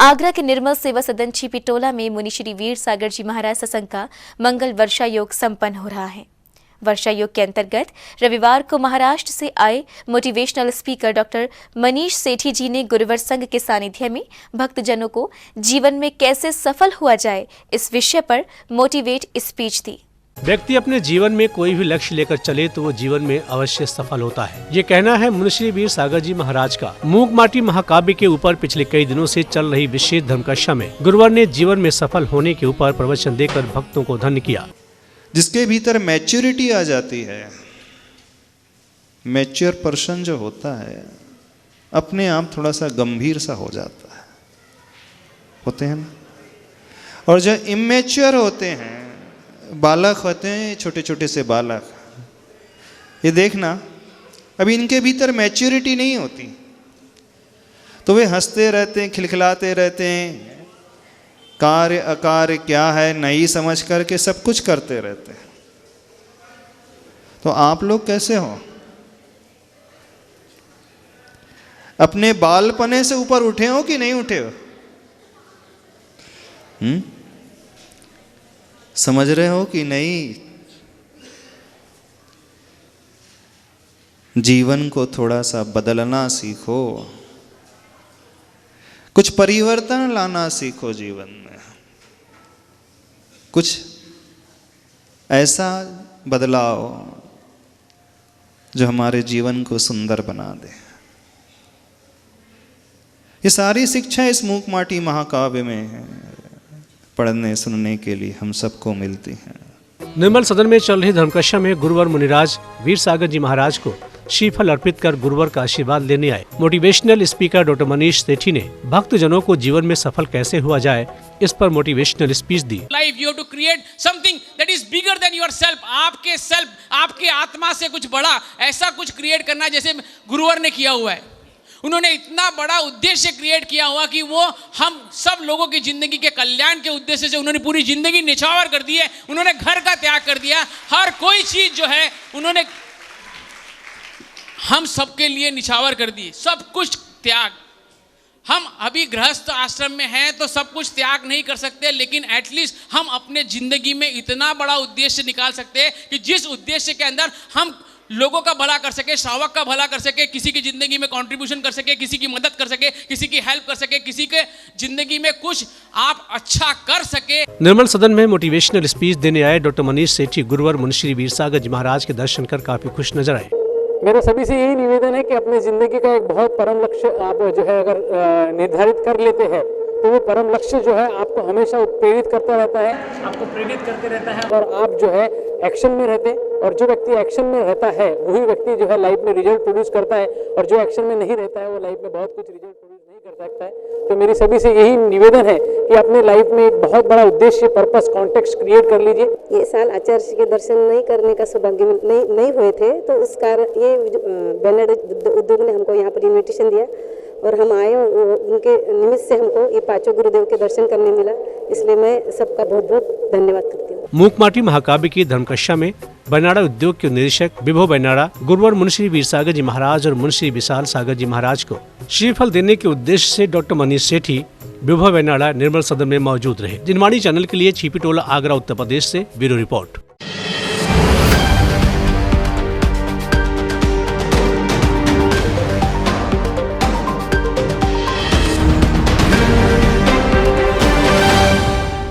आगरा के निर्मल सेवा सदन छिपिटोला में मुनि श्री वीर सागर जी महाराज सत्संग का मंगल वर्षा योग संपन्न हो रहा है। वर्षा योग के अंतर्गत रविवार को महाराष्ट्र से आए मोटिवेशनल स्पीकर डॉक्टर मनीष सेठी जी ने गुरुवर संघ के सानिध्य में भक्तजनों को जीवन में कैसे सफल हुआ जाए इस विषय पर मोटिवेट स्पीच दी। व्यक्ति अपने जीवन में कोई भी लक्ष्य लेकर चले तो वो जीवन में अवश्य सफल होता है। ये कहना है मुनि श्री वीर सागर जी महाराज का। मूक माटी महाकाव्य के ऊपर पिछले कई दिनों से चल रही विशेष धर्मकक्षा में गुरुवर ने जीवन में सफल होने के ऊपर प्रवचन देकर भक्तों को धन्य किया। जिसके भीतर मैच्योरिटी आ जाती है, मैच्योर पर्सन जो होता है अपने आप थोड़ा सा गंभीर सा हो जाता है, होते हैं ना। और जो इमेच्योर होते हैं, बालक होते हैं, छोटे छोटे से बालक, ये देखना अभी इनके भीतर मैच्योरिटी नहीं होती तो वे हंसते रहते हैं, खिलखिलाते रहते हैं, कार्य अकार्य क्या है नहीं समझ करके सब कुछ करते रहते हैं। तो आप लोग कैसे हो? अपने बालपने से ऊपर उठे हो कि नहीं उठे हो? समझ रहे हो कि नहीं? जीवन को थोड़ा सा बदलना सीखो, कुछ परिवर्तन लाना सीखो जीवन में, कुछ ऐसा बदलाव जो हमारे जीवन को सुंदर बना दे। ये सारी शिक्षा इस मूक माटी महाकाव्य में पढ़ने सुनने के लिए हम सबको मिलती हैं। निर्मल सदन में चल रही धर्मकक्षा में गुरुवर मुनिराज वीर सागर जी महाराज को श्रीफल अर्पित कर गुरुवर का आशीर्वाद लेने आए मोटिवेशनल स्पीकर डॉक्टर मनीष सेठी ने भक्तजनों को जीवन में सफल कैसे हुआ जाए इस पर मोटिवेशनल स्पीच दी। Life you have to create something that is bigger than yourself. आपके आत्मा से कुछ बड़ा ऐसा कुछ क्रिएट करना जैसे गुरुवर ने किया हुआ है। उन्होंने इतना बड़ा उद्देश्य क्रिएट किया हुआ कि वो हम सब लोगों की जिंदगी के कल्याण के उद्देश्य से उन्होंने पूरी जिंदगी निछावर कर दी है। उन्होंने घर का त्याग कर दिया, हर कोई चीज जो है उन्होंने हम सबके लिए निछावर कर दी, सब कुछ त्याग। हम अभी गृहस्थ आश्रम में हैं तो सब कुछ त्याग नहीं कर सकते, लेकिन एटलीस्ट हम अपने जिंदगी में इतना बड़ा उद्देश्य निकाल सकते हैं कि जिस उद्देश्य के अंदर हम लोगों का भला कर सके, श्रावक का भला कर सके, किसी की जिंदगी में कंट्रीब्यूशन कर सके, किसी की मदद कर सके, किसी की हेल्प कर सके, किसी के जिंदगी में कुछ आप अच्छा कर सके। निर्मल सदन में मोटिवेशनल स्पीच देने आए डॉक्टर मनीष सेठी गुरुवर मुनि श्री वीर सागर जी महाराज के दर्शन कर काफी खुश नजर आए। मेरा सभी से यही निवेदन है कि अपनी जिंदगी का एक बहुत परम लक्ष्य आप जो है अगर निर्धारित कर लेते हैं तो वो परम लक्ष्य जो है आपको हमेशा प्रेरित करता रहता है, आपको प्रेरित करते रहता है और आप जो है एक्शन में रहते हैं। और जो व्यक्ति एक्शन में रहता है वही व्यक्ति जो है लाइफ में रिजल्ट प्रोड्यूस करता है, और जो एक्शन में नहीं रहता है वो लाइफ में बहुत कुछ रिजल्ट प्रोड्यूस नहीं कर सकता है। तो मेरी सभी से यही निवेदन है कि अपने लाइफ में एक बहुत बड़ा उद्देश्य, पर्पस, कॉन्टेक्स्ट क्रिएट कर लीजिए। ये साल आचार्य के दर्शन नहीं करने का सौभाग्य नहीं हुए थे, तो उस कारण ये बैनर उद्योग ने हमको यहाँ पर इन्विटेशन दिया और हम आए, उनके निमित्त से हमको ये पांचों गुरुदेव के दर्शन करने मिला। इसलिए मैं सबका बहुत बहुत धन्यवाद करती हूँ। मूक माटी महाकाव्य की धर्मकक्षा में बैनाड़ा उद्योग के निदेशक विभो बैनाड़ा, गुरुवर मुनि श्री वीर सागर जी महाराज और मुनि श्री विशाल सागर जी महाराज को श्रीफल देने के उद्देश्य से डॉक्टर मनीष सेठी, विभो बैनाड़ा निर्मल सदन में मौजूद रहे। जिनवाणी चैनल के लिए छिपिटोला आगरा उत्तर प्रदेश से ब्यूरो रिपोर्ट।